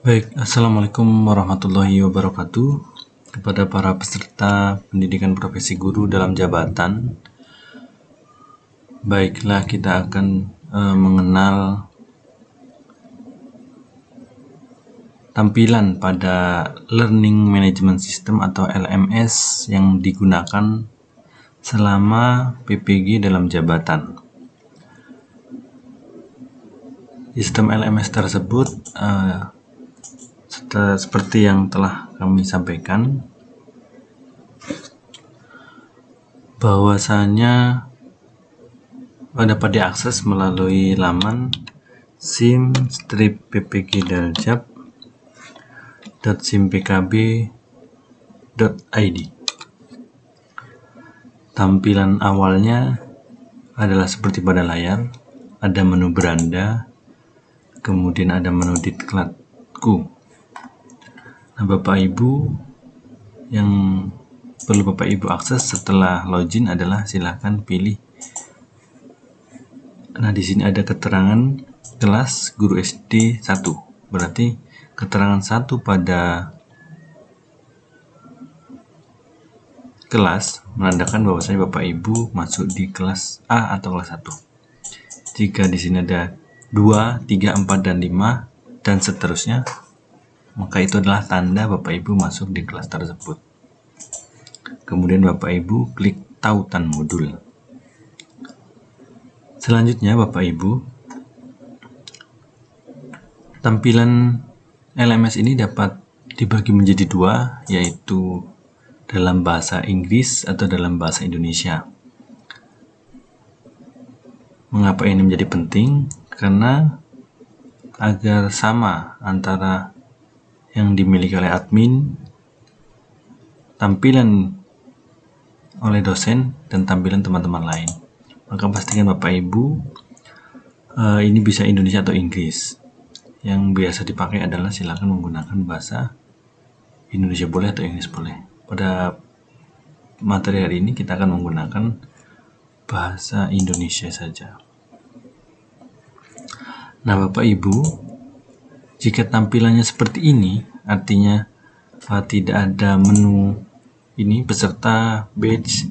Baik, Assalamualaikum warahmatullahi wabarakatuh. Kepada para peserta pendidikan profesi guru dalam jabatan, baiklah kita akan mengenal tampilan pada Learning Management System atau LMS yang digunakan selama PPG dalam jabatan. Sistem LMS tersebut seperti yang telah kami sampaikan, bahwasanya dapat diakses melalui laman sim-ppgdaljab.simpkb.id. Tampilan awalnya adalah seperti pada layar, ada menu beranda, kemudian ada menu diklatku. Nah, Bapak Ibu yang perlu Bapak Ibu akses setelah login adalah silakan pilih. Nah, di sini ada keterangan kelas guru SD 1. Berarti keterangan 1 pada kelas menandakan bahwasanya Bapak Ibu masuk di kelas A atau kelas 1. Jika di sini ada 2, 3, 4, dan 5 dan seterusnya, maka itu adalah tanda Bapak Ibu masuk di kelas tersebut. Kemudian Bapak Ibu klik tautan modul. Selanjutnya Bapak Ibu, tampilan LMS ini dapat dibagi menjadi dua, yaitu dalam bahasa Inggris atau dalam bahasa Indonesia. Mengapa ini menjadi penting? Karena agar sama antara yang dimiliki oleh admin, tampilan oleh dosen, dan tampilan teman-teman lain. Maka pastikan Bapak Ibu ini bisa Indonesia atau Inggris. Yang biasa dipakai adalah silakan menggunakan bahasa Indonesia boleh atau Inggris boleh. Pada materi hari ini kita akan menggunakan bahasa Indonesia saja. Nah, Bapak Ibu, jika tampilannya seperti ini, artinya tidak ada menu ini peserta, badge,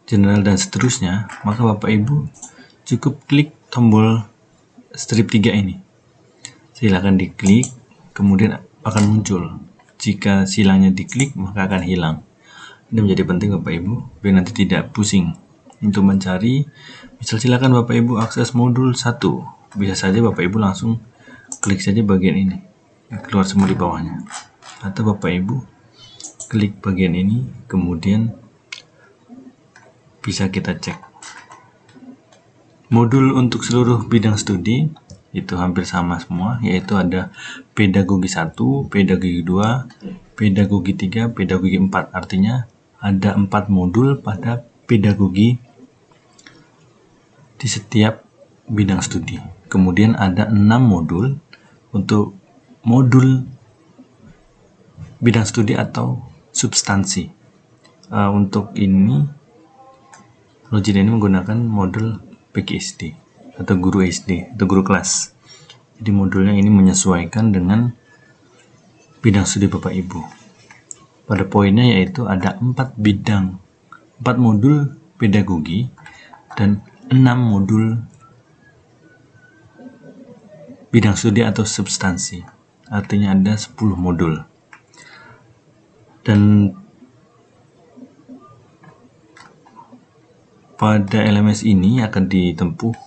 general, dan seterusnya, maka Bapak Ibu cukup klik tombol strip 3 ini. Silakan diklik, kemudian akan muncul. Jika silangnya diklik, maka akan hilang. Ini menjadi penting Bapak Ibu, biar nanti tidak pusing untuk mencari. Misal silakan Bapak Ibu akses modul 1. Bisa saja Bapak Ibu langsung klik saja bagian ini, keluar semua di bawahnya. Atau Bapak Ibu klik bagian ini, kemudian bisa kita cek. Modul untuk seluruh bidang studi itu hampir sama semua, yaitu ada pedagogi 1, pedagogi 2, pedagogi 3, pedagogi 4. Artinya ada 4 modul pada pedagogi di setiap bidang studi. Kemudian ada 6 modul untuk modul bidang studi atau substansi. Untuk ini, login ini menggunakan modul PGSD atau guru SD atau guru kelas. Jadi modulnya ini menyesuaikan dengan bidang studi Bapak Ibu. Pada poinnya yaitu ada 4 modul pedagogi dan 6 modul bidang studi atau substansi. Artinya ada 10 modul. Dan pada LMS ini akan ditempuh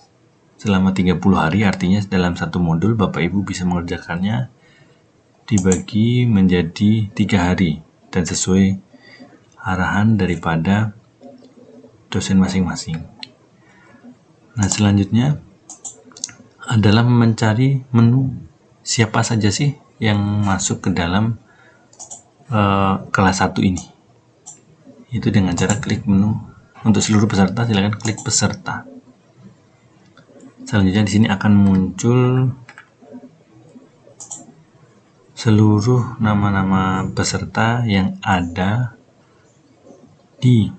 selama 30 hari, artinya dalam satu modul Bapak Ibu bisa mengerjakannya dibagi menjadi 3 hari dan sesuai arahan daripada dosen masing-masing. Nah, selanjutnya adalah mencari menu siapa saja sih yang masuk ke dalam kelas 1 ini. Itu dengan cara klik menu untuk seluruh peserta, silakan klik peserta. Selanjutnya di sini akan muncul seluruh nama-nama peserta yang ada di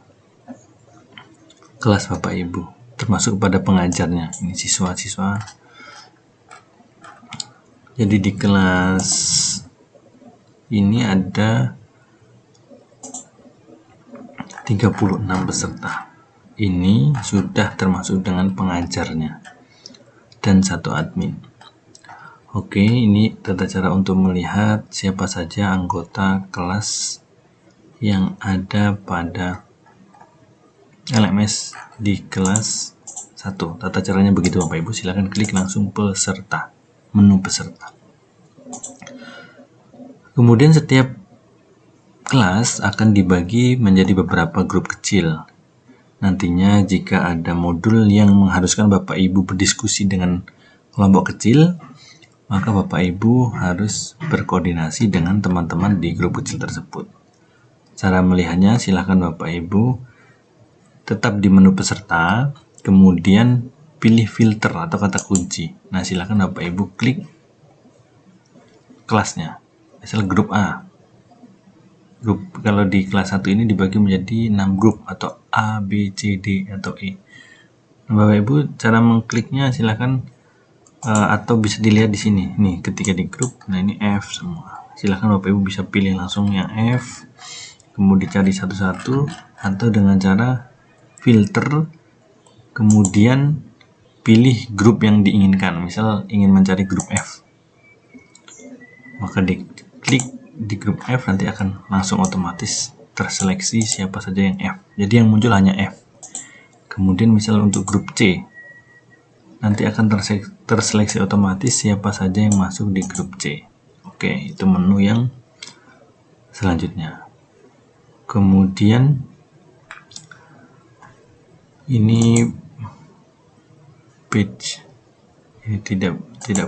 kelas Bapak Ibu, termasuk pada pengajarnya. Ini siswa-siswa Jadi di kelas ini ada 36 peserta. Ini sudah termasuk dengan pengajarnya dan 1 admin. Oke, ini tata cara untuk melihat siapa saja anggota kelas yang ada pada LMS di kelas 1. Tata caranya begitu Bapak Ibu, silakan klik langsung peserta, menu peserta. Kemudian setiap kelas akan dibagi menjadi beberapa grup kecil. Nantinya jika ada modul yang mengharuskan Bapak Ibu berdiskusi dengan kelompok kecil, maka Bapak Ibu harus berkoordinasi dengan teman-teman di grup kecil tersebut. Cara melihatnya silahkan Bapak Ibu tetap di menu peserta, kemudian pilih filter atau kata kunci. Nah, silahkan Bapak Ibu klik kelasnya, misal grup A. Grup kalau di kelas 1 ini dibagi menjadi 6 grup atau A, B, C, D, atau E. Nah, Bapak Ibu cara mengkliknya silahkan atau bisa dilihat di sini. Nih, ketika di grup, nah ini F semua. Silahkan Bapak Ibu bisa pilih langsung yang F, kemudian cari satu-satu, atau dengan cara filter, kemudian pilih grup yang diinginkan. Misal ingin mencari grup F, maka diklik di grup F, nanti akan langsung otomatis terseleksi siapa saja yang F. Jadi yang muncul hanya F. Kemudian misal untuk grup C, nanti akan terseleksi otomatis siapa saja yang masuk di grup C. Oke, itu menu yang selanjutnya. Kemudian ini page, ini tidak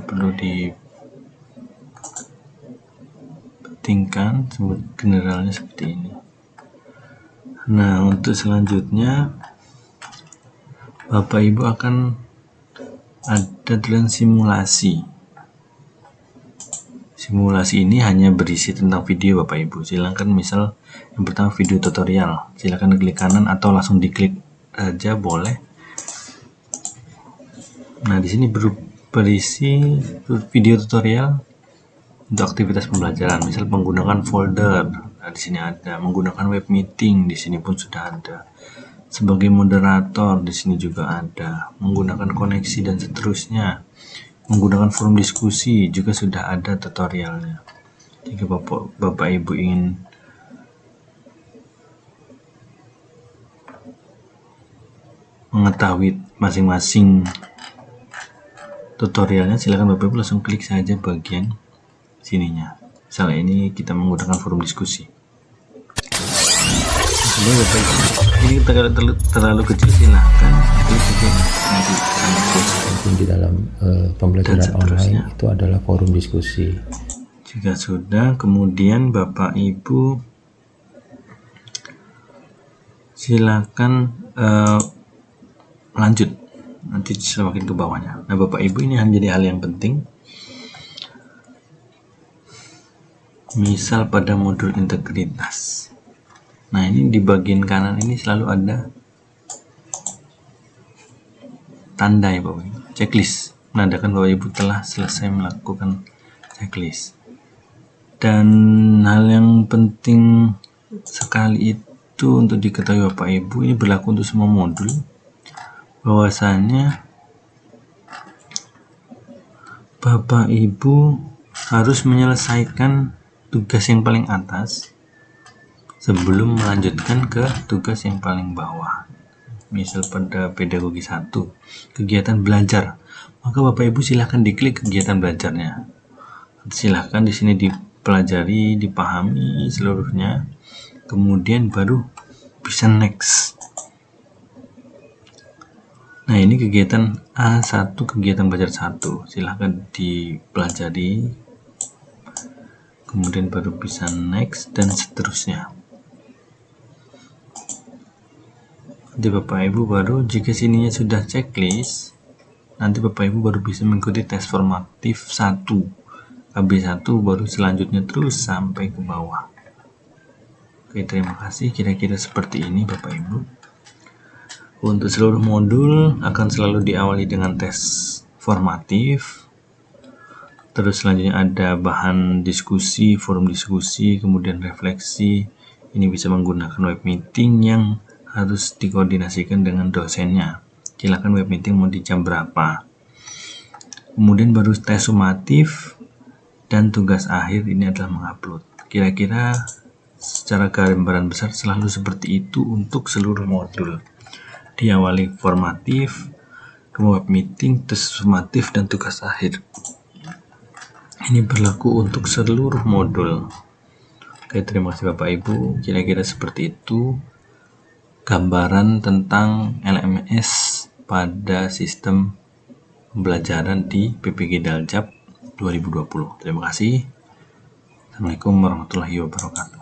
perlu dipentingkan, generalnya seperti ini. Nah, untuk selanjutnya Bapak Ibu akan ada tulisan simulasi. Simulasi ini hanya berisi tentang video Bapak Ibu. Silakan misal yang pertama video tutorial, silakan klik kanan atau langsung diklik aja boleh. Nah, di sini berisi video tutorial untuk aktivitas pembelajaran, misal menggunakan folder. Nah, di sini ada menggunakan web meeting, di sini pun sudah ada. Sebagai moderator, di sini juga ada. Menggunakan koneksi dan seterusnya. Menggunakan forum diskusi juga sudah ada tutorialnya. Jika Bapak Ibu ingin mengetahui masing-masing tutorialnya, silakan Bapak Ibu langsung klik saja bagian sininya. Misalnya ini kita menggunakan forum diskusi. Bapak Ibu, ini terlalu kecil, silahkan klik saja nanti di dalam pembelajaran online itu adalah forum diskusi. Jika sudah, kemudian Bapak Ibu silakan lanjut nanti semakin ke bawahnya. Nah, Bapak Ibu, ini menjadi hal yang penting. Misal pada modul integritas. Nah, ini di bagian kanan ini selalu ada tanda ya Bapak Ibu, checklist, menandakan Bapak Ibu telah selesai melakukan checklist. Dan hal yang penting sekali itu untuk diketahui Bapak Ibu, ini berlaku untuk semua modul, bahwasanya Bapak Ibu harus menyelesaikan tugas yang paling atas sebelum melanjutkan ke tugas yang paling bawah. Misal pada pedagogi 1, kegiatan belajar, maka Bapak Ibu silahkan diklik kegiatan belajarnya. Silahkan di sini dipelajari, dipahami seluruhnya, kemudian baru bisa next. Nah, ini kegiatan A1, kegiatan belajar 1, silahkan dipelajari, kemudian baru bisa next dan seterusnya. Nanti Bapak Ibu baru, jika sininya sudah checklist, nanti Bapak Ibu baru bisa mengikuti tes formatif 1, KB1, baru selanjutnya terus sampai ke bawah. Oke, terima kasih. Kira-kira seperti ini Bapak Ibu. Untuk seluruh modul akan selalu diawali dengan tes formatif. Terus selanjutnya ada bahan diskusi, forum diskusi, kemudian refleksi. Ini bisa menggunakan web meeting yang harus dikoordinasikan dengan dosennya. Silakan web meeting mau di jam berapa. Kemudian baru tes sumatif dan tugas akhir ini adalah mengupload. Kira-kira secara gambaran besar selalu seperti itu untuk seluruh modul. Diawali formatif, kemudian web meeting, tes sumatif, dan tugas akhir. Ini berlaku untuk seluruh modul. Oke, terima kasih Bapak Ibu. Kira-kira seperti itu gambaran tentang LMS pada sistem pembelajaran di PPG Daljab 2020. Terima kasih. Assalamualaikum warahmatullahi wabarakatuh.